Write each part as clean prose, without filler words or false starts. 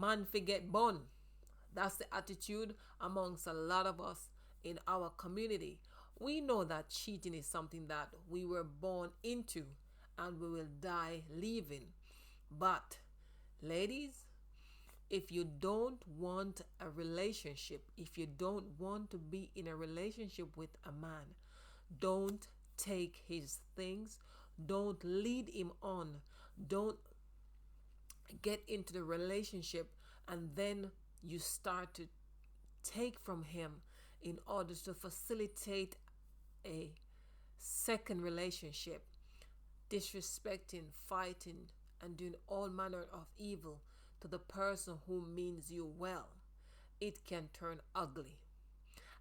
man forget bun. That's the attitude amongst a lot of us in our community. We know that cheating is something that we were born into and we will die leaving. But, ladies, if you don't want a relationship, if you don't want to be in a relationship with a man, don't take his things, don't lead him on, don't get into the relationship and then you start to take from him in order to facilitate a second relationship, disrespecting, fighting, and doing all manner of evil to the person who means you well. It can turn ugly.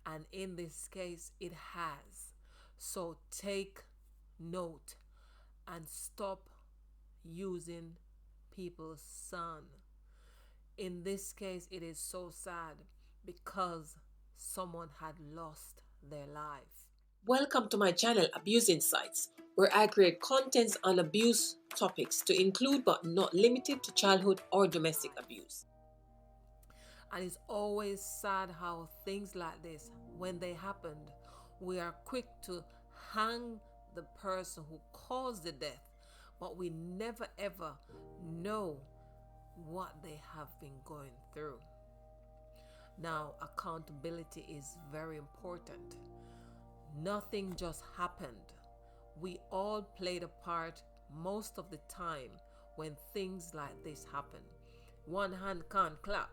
And in this case, it has. So take note and stop using people's son. In this case, it is so sad because someone had lost their life. Welcome to my channel, Abuse Insights, where I create contents on abuse topics to include but not limited to childhood or domestic abuse. And it's always sad how things like this, when they happened, we are quick to hang the person who caused the death, but we never ever know what they have been going through. Now, accountability is very important. Nothing just happened. We all played a part most of the time when things like this happen. One hand can't clap.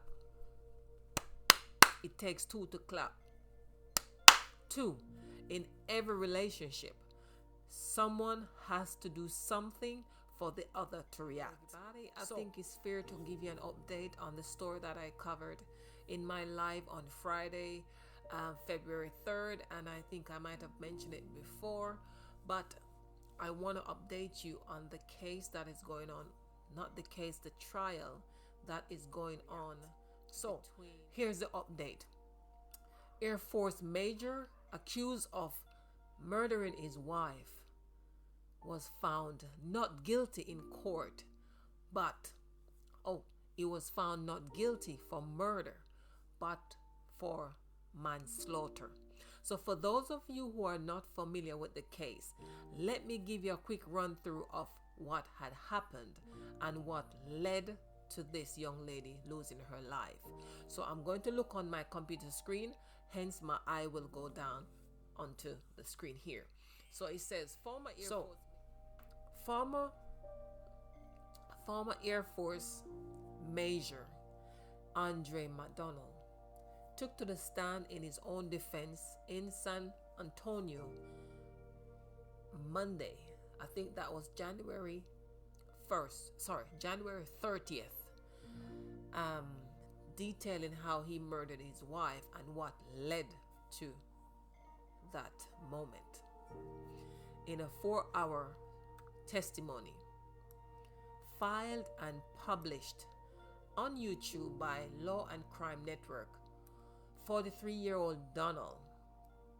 It takes two to clap. Two, in every relationship, someone has to do something for the other to react. I think it's fair to give you an update on the story that I covered in my live on Friday, February 3rd, and I think I might have mentioned it before, but I want to update you on the case that is going on, not the case, the trial that is going on. So here's the update. Air Force Major accused of murdering his wife was found not guilty in court, but he was found not guilty for murder, but for manslaughter. So for those of you who are not familiar with the case, let me give you a quick run through of what had happened and what led to this young lady losing her life. So I'm going to look on my computer screen, hence my eye will go down onto the screen here. So it says former Air Force Major Andre McDonald took to the stand in his own defense in San Antonio Monday. I think that was January 30th. Detailing how he murdered his wife and what led to that moment. In a 4-hour testimony filed and published on YouTube by Law and Crime Network, 43-year-old Donald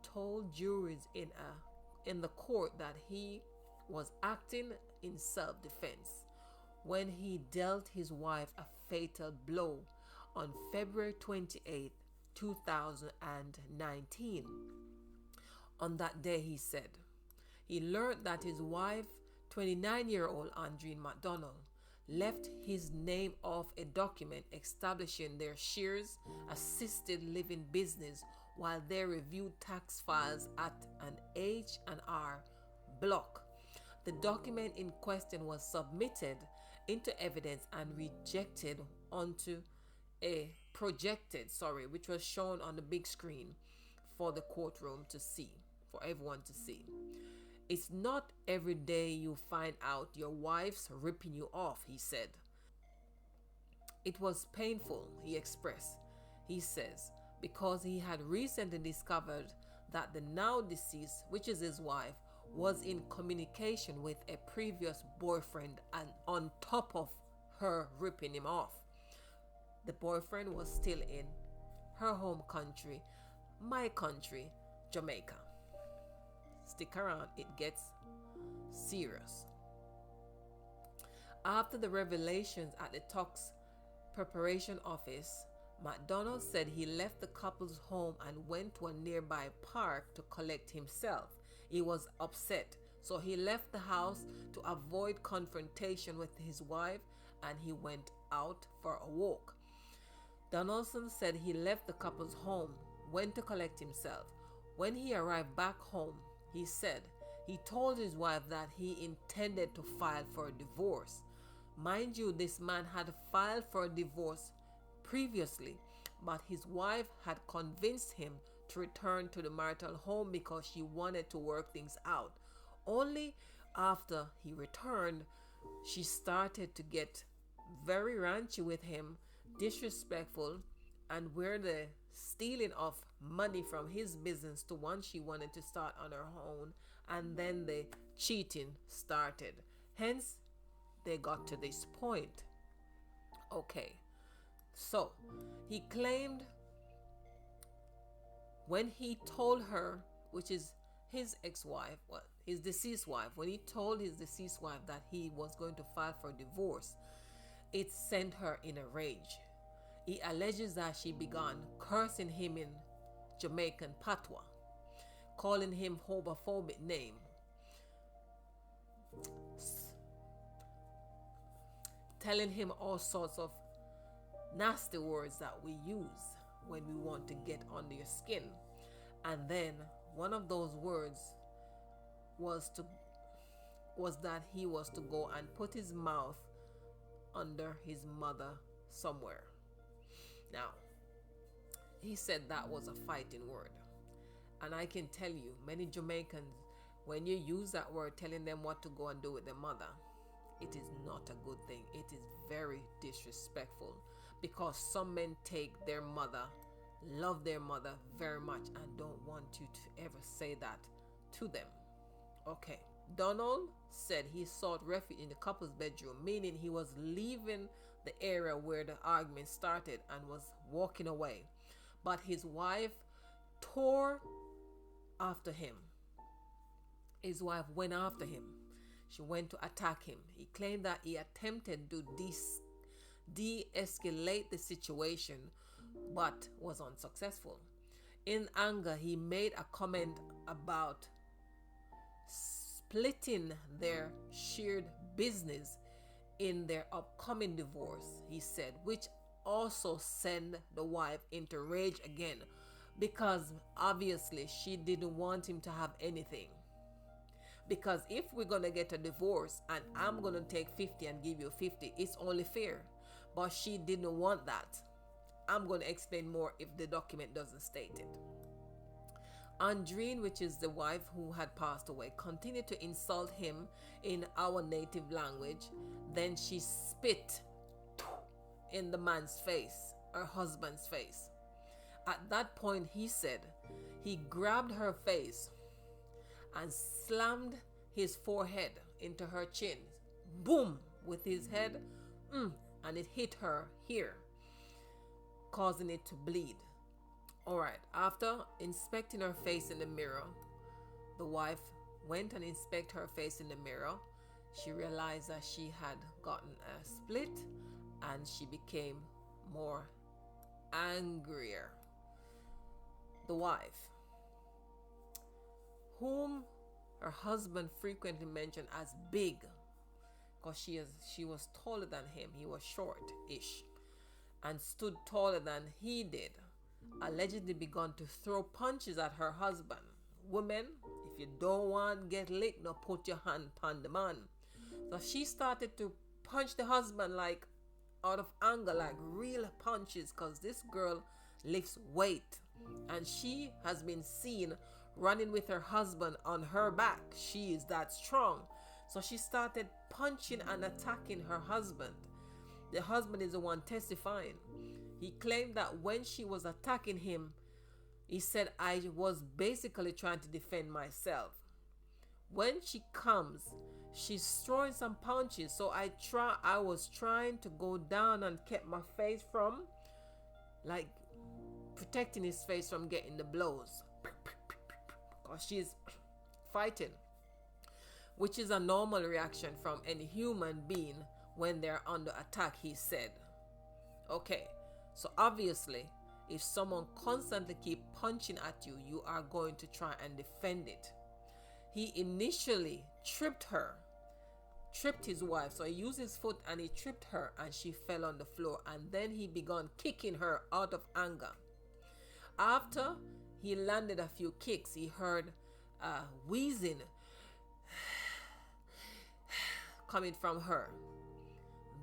told juries in the court that he was acting in self-defense when he dealt his wife a fatal blow on February 28, 2019. On that day, he said, he learned that his wife, 29-year-old Andreen McDonald, left his name off a document establishing their shares assisted living business while they reviewed tax files at an H&R Block. The document in question was submitted into evidence and rejected onto a which was shown on the big screen for the courtroom to see, for everyone to see. It's not every day you find out your wife's ripping you off, he said. It was painful, he expressed. He says, because he had recently discovered that the now deceased, which is his wife, was in communication with a previous boyfriend and on top of her ripping him off. The boyfriend was still in her home country, my country, Jamaica. Stick around, it gets serious. After the revelations at the talks preparation office, McDonald said he left the couple's home and went to a nearby park to collect himself. He was upset, so he left the house to avoid confrontation with his wife and he went out for a walk. Donaldson said he left the couple's home, went to collect himself. When he arrived back home, he said he told his wife that he intended to file for a divorce. Mind you, this man had filed for a divorce previously, but his wife had convinced him to return to the marital home because she wanted to work things out. Only after he returned, she started to get very ranchy with him, disrespectful, and where the stealing of money from his business to one she wanted to start on her own, and then the cheating started. Hence, they got to this point. Okay, so he claimed when he told her, which is his ex-wife, well, his deceased wife, when he told his deceased wife that he was going to file for divorce, it sent her in a rage. He alleges that she began cursing him in Jamaican patois, calling him homophobic name, telling him all sorts of nasty words that we use when we want to get under your skin. And then one of those words was that he was to go and put his mouth under his mother somewhere. Now, he said that was a fighting word. And I can tell you, many Jamaicans, when you use that word telling them what to go and do with their mother, it is not a good thing. It is very disrespectful, because some men take their mother, love their mother very much, and don't want you to ever say that to them. Okay. Donald said he sought refuge in the couple's bedroom, meaning he was leaving the area where the argument started and was walking away. But his wife tore after him. His wife went after him. She went to attack him. He claimed that he attempted to de-escalate the situation, but was unsuccessful. In anger, he made a comment about splitting their shared business in their upcoming divorce, he said, which also sent the wife into rage again, because obviously she didn't want him to have anything. Because if we're going to get a divorce and I'm going to take 50 and give you 50, it's only fair. But she didn't want that. I'm going to explain more if the document doesn't state it. Andreen, which is the wife who had passed away, continued to insult him in our native language. Then she spit in the man's face, her husband's face. At that point, he said he grabbed her face and slammed his forehead into her chin. Boom! With his head, and it hit her here, causing it to bleed. Alright, after inspecting her face in the mirror, the wife went and inspected her face in the mirror. She realized that she had gotten a split and she became more angrier. The wife, whom her husband frequently mentioned as big, because she was taller than him, he was short-ish, and stood taller than he did, allegedly begun to throw punches at her husband. Women, if you don't want to get licked, no, put your hand upon the man. So she started to punch the husband like out of anger, like real punches, because this girl lifts weight and she has been seen running with her husband on her back. She is that strong. So she started punching and attacking her husband. The husband is the one testifying. He claimed that when she was attacking him, he said, I was basically trying to defend myself. When she comes, she's throwing some punches. So I was trying to go down and kept my face from, like, protecting his face from getting the blows. Because she's fighting, which is a normal reaction from any human being when they're under attack, he said. Okay, so obviously, if someone constantly keep punching at you, you are going to try and defend it. He initially tripped his wife. So he used his foot and he tripped her and she fell on the floor. And then he began kicking her out of anger. After he landed a few kicks, he heard wheezing coming from her.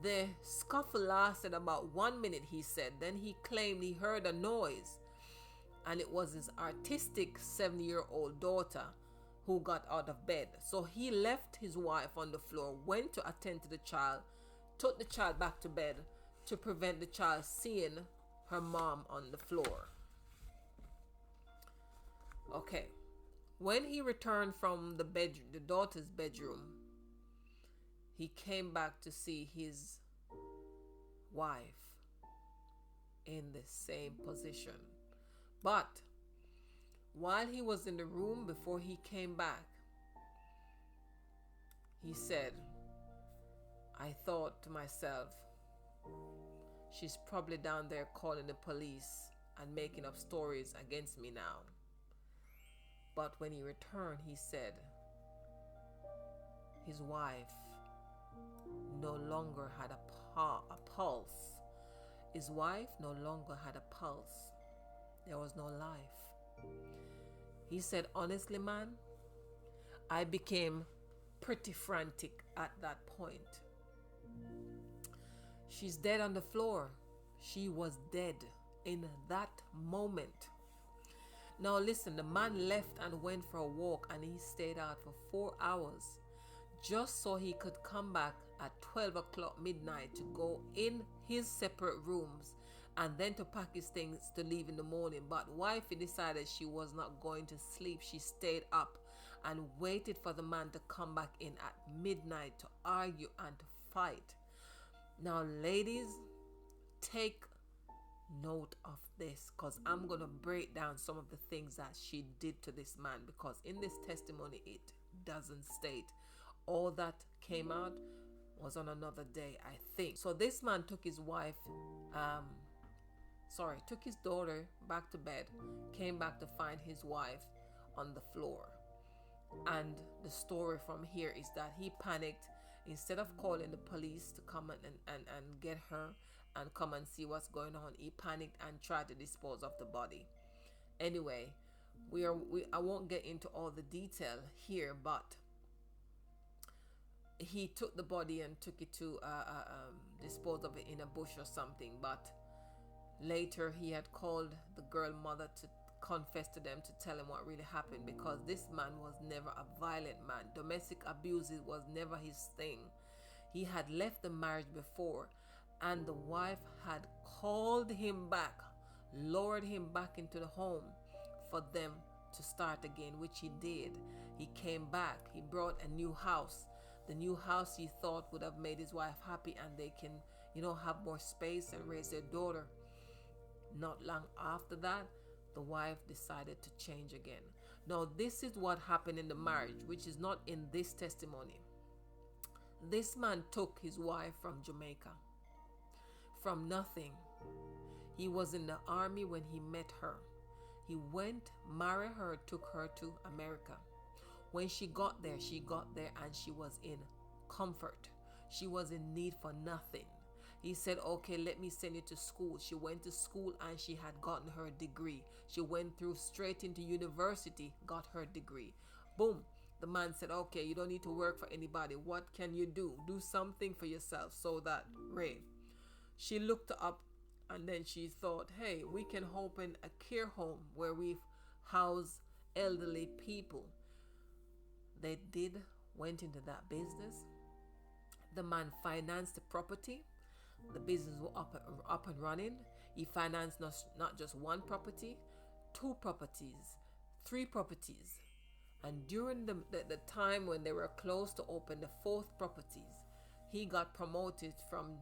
The scuffle lasted about 1 minute, he said. Then he claimed he heard a noise, and it was his artistic 7-year-old daughter who got out of bed. So he left his wife on the floor, went to attend to the child, took the child back to bed to prevent the child seeing her mom on the floor. Okay. When he returned from the daughter's bedroom, he came back to see his wife in the same position. But while he was in the room before he came back, he said, I thought to myself, she's probably down there calling the police and making up stories against me now. But when he returned, he said his wife no longer had a pulse. His wife no longer had a pulse. There was no life. He said, honestly, man, I became pretty frantic at that point. She's dead on the floor. She was dead in that moment. Now listen, the man left and went for a walk, and he stayed out for 4 hours just so he could come back at 12 o'clock midnight to go in his separate rooms and then to pack his things to leave in the morning. But wifey decided she was not going to sleep. She stayed up and waited for the man to come back in at midnight to argue and to fight. Now ladies, take note of this, because I'm going to break down some of the things that she did to this man, because in this testimony it doesn't state. All that came out was on another day, I think. So this man took his took his daughter back to bed, came back to find his wife on the floor. And the story from here is that he panicked. Instead of calling the police to come and get her and come and see what's going on, he panicked and tried to dispose of the body. Anyway, I won't get into all the detail here, but he took the body and took it to dispose of it in a bush or something. But later he had called the girl mother to confess to them, to tell him what really happened, because this man was never a violent man. Domestic abuse was never his thing. He had left the marriage before, and the wife had called him back, lured him back into the home for them to start again, which he did. He came back. He brought a new house. The new house he thought would have made his wife happy, and they can, have more space and raise their daughter. Not long after that, the wife decided to change again. Now, this is what happened in the marriage, which is not in this testimony. This man took his wife from Jamaica. From nothing. He was in the army when he met her. He went, married her, took her to America. When she got there, and she was in comfort. She was in need for nothing. He said, okay, let me send you to school. She went to school and she had gotten her degree. She went through straight into university, got her degree. Boom. The man said, okay, you don't need to work for anybody. What can you do? Do something for yourself. So that, Ray, she looked up and then she thought, hey, we can open a care home where we house elderly people. They went into that business. The man financed the property. The business was up and running. He financed not just one property, 2 properties, 3 properties. And during the time when they were close to open the 4th properties, he got promoted from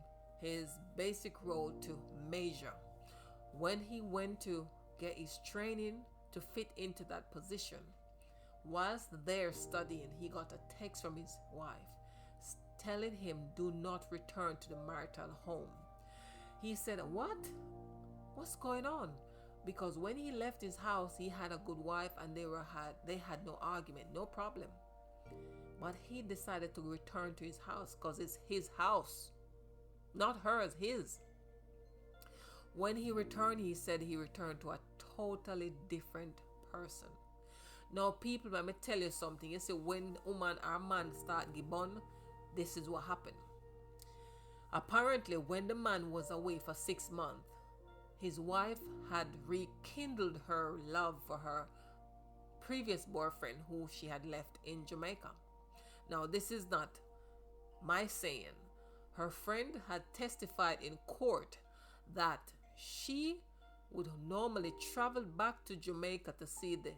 his basic role to major. When he went to get his training to fit into that position, whilst there studying, he got a text from his wife telling him, do not return to the marital home. He said, "What? What's going on?" Because when he left his house, he had a good wife, and they had no argument, no problem. But he decided to return to his house because it's his house, not hers, his. When he returned, he said he returned to a totally different person. Now, people, let me tell you something. You see, when woman or man start gibbon, this is what happened. Apparently, when the man was away for 6 months, his wife had rekindled her love for her previous boyfriend who she had left in Jamaica. Now, this is not my saying. Her friend had testified in court that she would normally travel back to Jamaica to see the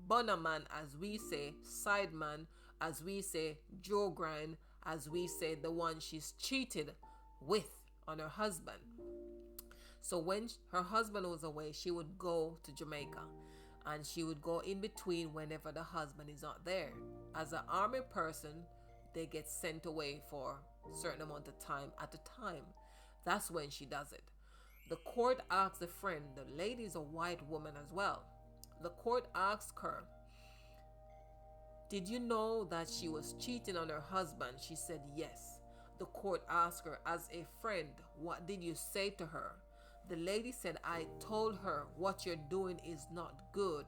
Bonner man, as we say, side man, as we say, Joe Grind, as we say, the one she's cheated with on her husband. So when her husband was away, she would go to Jamaica, and she would go in between whenever the husband is not there. As an army person, they get sent away for a certain amount of time at a time. That's when she does it. The court asks the friend, the lady is a white woman as well. The court asked her, "Did you know that she was cheating on her husband?" She said yes. The court asked her, as a friend, "What did you say to her?" The lady said, "I told her what you're doing is not good.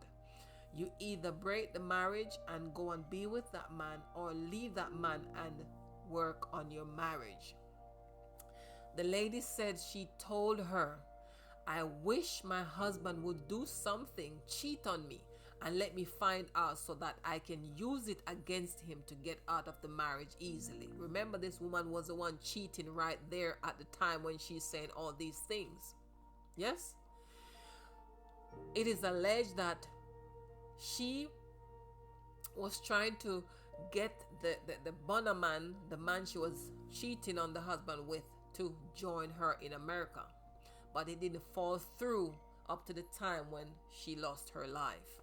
You either break the marriage and go and be with that man, or leave that man and work on your marriage." The lady said she told her, "I wish my husband would do something, cheat on me, and let me find out so that I can use it against him to get out of the marriage easily." Remember, this woman was the one cheating right there at the time when she's saying all these things. Yes? It is alleged that she was trying to get the Bonner man, the man she was cheating on the husband with, to join her in America. But it didn't fall through up to the time when she lost her life.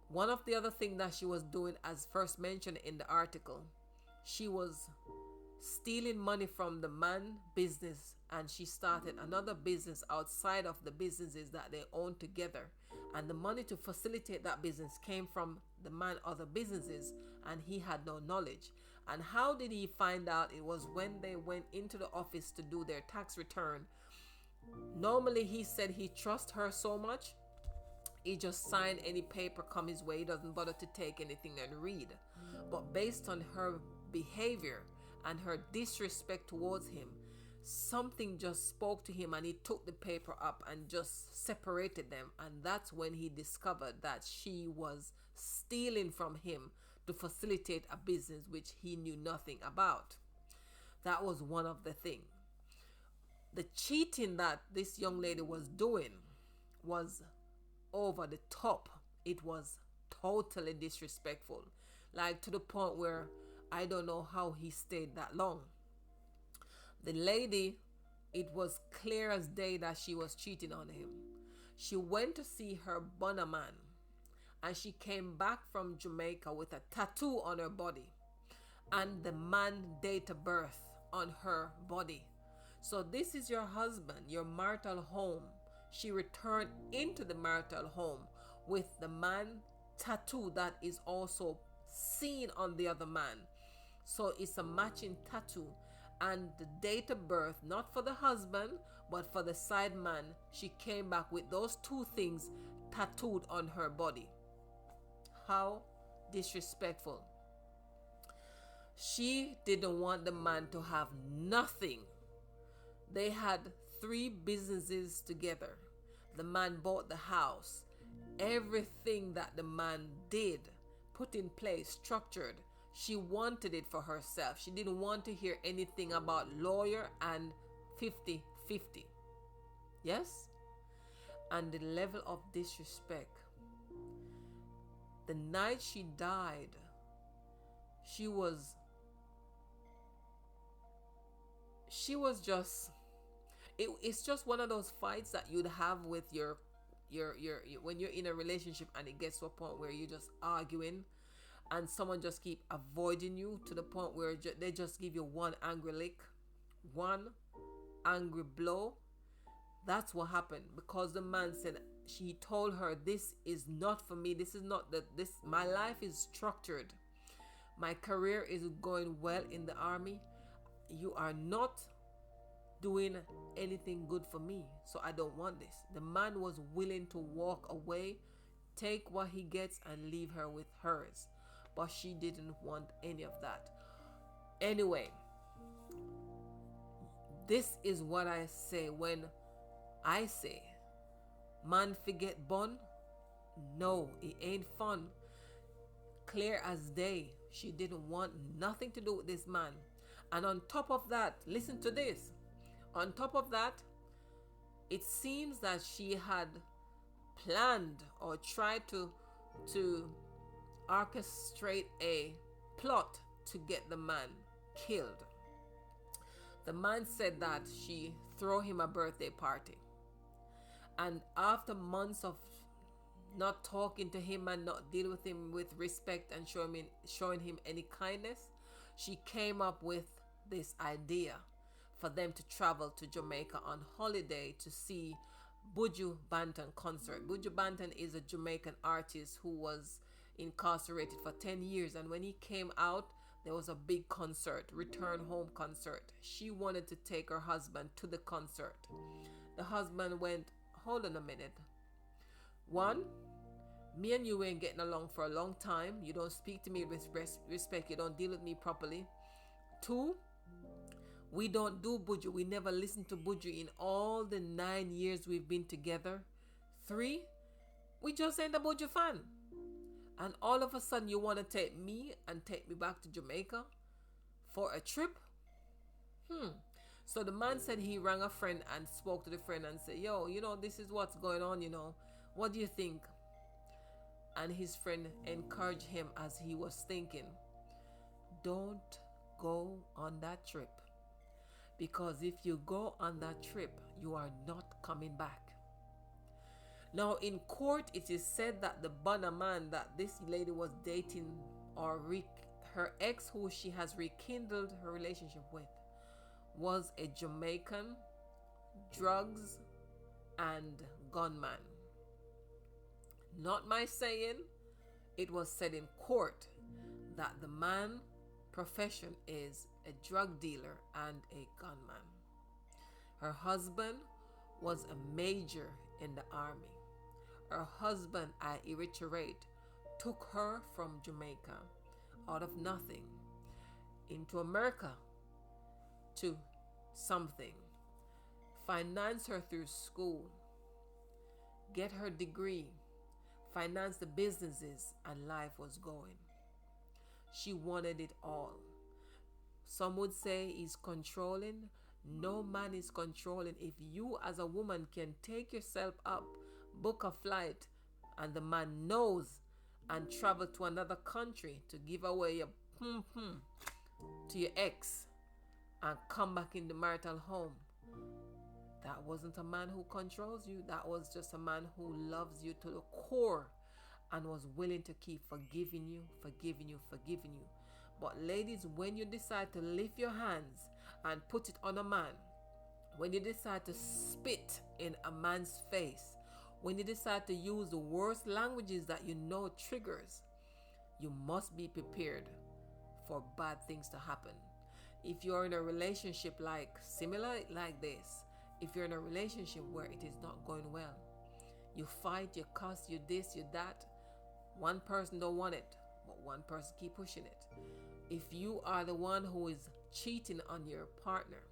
One of the other things that she was doing, as first mentioned in the article, she was stealing money from the man business, and she started another business outside of the businesses that they owned together. And the money to facilitate that business came from the man other businesses, and he had no knowledge. And how did he find out? It was when they went into the office to do their tax return. Normally, he said he trusts her so much, he just signed any paper come his way. He doesn't bother to take anything and read. But based on her behavior and her disrespect towards him, something just spoke to him, and he took the paper up and just separated them. And that's when he discovered that she was stealing from him to facilitate a business which he knew nothing about. That was one of the things. The cheating that this young lady was doing was over the top. It was totally disrespectful, like to the point where I don't know how he stayed that long. The lady, it was clear as day that she was cheating on him. She went to see her Bonner man, and she came back from Jamaica with a tattoo on her body and the man date of birth on her body. So this is your husband, your marital home. She returned into the marital home with the man tattoo that is also seen on the other man. So it's a matching tattoo, and the date of birth, not for the husband but for the side man. She came back with those two things tattooed on her body. How disrespectful. She didn't want the man to have nothing. They had 3 businesses together. The man bought the house. Everything that the man did, put in place, structured, she wanted it for herself. She didn't want to hear anything about lawyer and 50-50. Yes? And the level of disrespect. The night she died, she was just, it's just one of those fights that you'd have with your when you're in a relationship, and it gets to a point where you're just arguing and someone just keep avoiding you to the point where they just give you one angry lick, one angry blow. That's what happened, because the man said, she told her, this is not for me. This is not this my life is structured. My career is going well in the army. You are not doing anything good for me, so I don't want this. The man was willing to walk away, take what he gets, and leave her with hers, but she didn't want any of that. Anyway, this is what I say when I say, man forget bun. No, it ain't fun. Clear as day, she didn't want nothing to do with this man. And on top of that, listen to this. On top of that, it seems that she had planned or tried to orchestrate a plot to get the man killed. The man said that she threw him a birthday party. And after months of not talking to him and not dealing with him with respect and showing him any kindness, she came up with this idea for them to travel to Jamaica on holiday to see Buju Banton concert. Buju Banton is a Jamaican artist who was incarcerated for 10 years, and when he came out, there was a big concert, return home concert. She wanted to take her husband to the concert. The husband went, hold on a minute. One, me and you ain't getting along for a long time. You don't speak to me with respect. You don't deal with me properly. Two, we don't do Buju. We never listened to Buju in all the 9 years we've been together. Three, we just ain't a Buju fan. And all of a sudden you want to take me and take me back to Jamaica for a trip? So the man said he rang a friend and spoke to the friend and said, yo, this is what's going on, What do you think? And his friend encouraged him as he was thinking, don't go on that trip. Because if you go on that trip, you are not coming back. Now in court, it is said that the Bonner man that this lady was dating, or her ex who she has rekindled her relationship with, was a Jamaican drugs and gunman. Not my saying, it was said in court that the man profession is a drug dealer and a gunman. Her husband was a major in the army. Her husband, I reiterate, took her from Jamaica out of nothing into America to something, finance her through school, get her degree, finance the businesses, and life was going. She wanted it all. Some would say he's controlling. No man is controlling. If you as a woman can take yourself up, book a flight, and the man knows, and travel to another country to give away your to your ex and come back in the marital home, that wasn't a man who controls you. That was just a man who loves you to the core and was willing to keep forgiving you. But ladies, when you decide to lift your hands and put it on a man, when you decide to spit in a man's face, when you decide to use the worst languages that you know triggers, you must be prepared for bad things to happen. If you're in a relationship similar like this, if you're in a relationship where it is not going well, you fight, you cuss, you this, you that, one person don't want it, but one person keep pushing it. If you are the one who is cheating on your partner,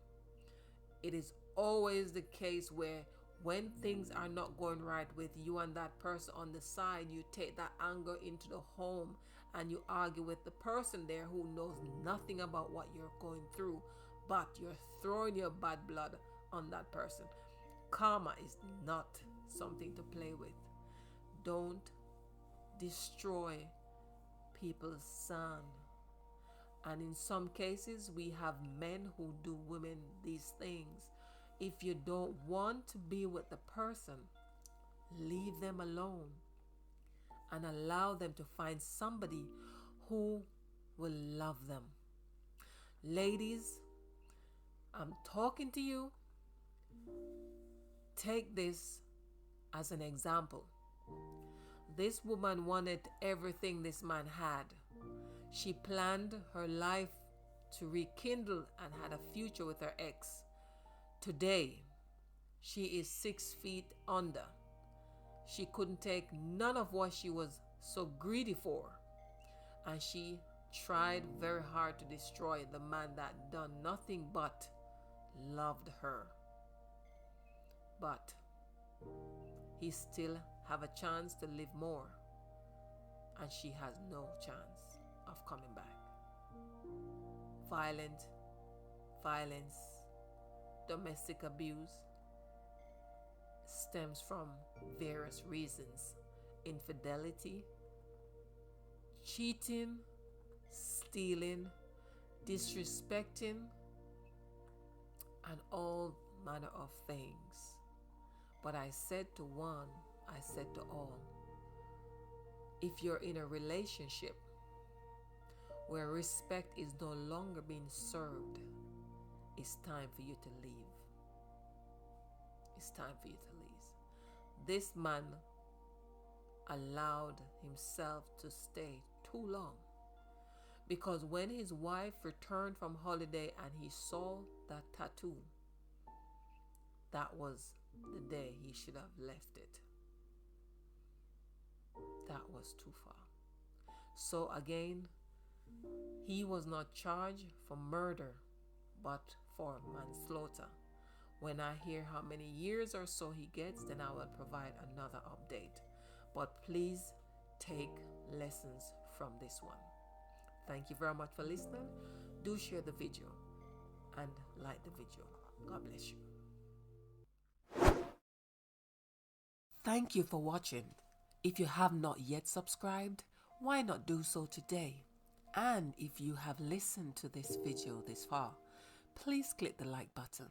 it is always the case where when things are not going right with you and that person on the side, you take that anger into the home and you argue with the person there who knows nothing about what you're going through, but you're throwing your bad blood on that person. Karma is not something to play with. Don't destroy people's son. And in some cases, we have men who do women these things. If you don't want to be with the person, leave them alone and allow them to find somebody who will love them. Ladies, I'm talking to you take this as an example. This woman wanted everything this man had. She planned her life to rekindle and had a future with her ex. Today, she is 6 feet under. She couldn't take none of what she was so greedy for. And she tried very hard to destroy the man that done nothing but loved her. But he still have a chance to live more. And she has no chance of coming back. Violence, domestic abuse stems from various reasons. Infidelity, cheating, stealing, disrespecting, and all manner of things. But I said to one, I said to all, if you're in a relationship where respect is no longer being served, it's time for you to leave. It's time for you to leave. This man allowed himself to stay too long, because when his wife returned from holiday and he saw that tattoo, that was the day he should have left it. That was too far. So again, he was not charged for murder, but for manslaughter. When I hear how many years or so he gets, then I will provide another update. But please take lessons from this one. Thank you very much for listening. Do share the video and like the video. God bless you. Thank you for watching. If you have not yet subscribed, why not do so today? And if you have listened to this video this far, please click the like button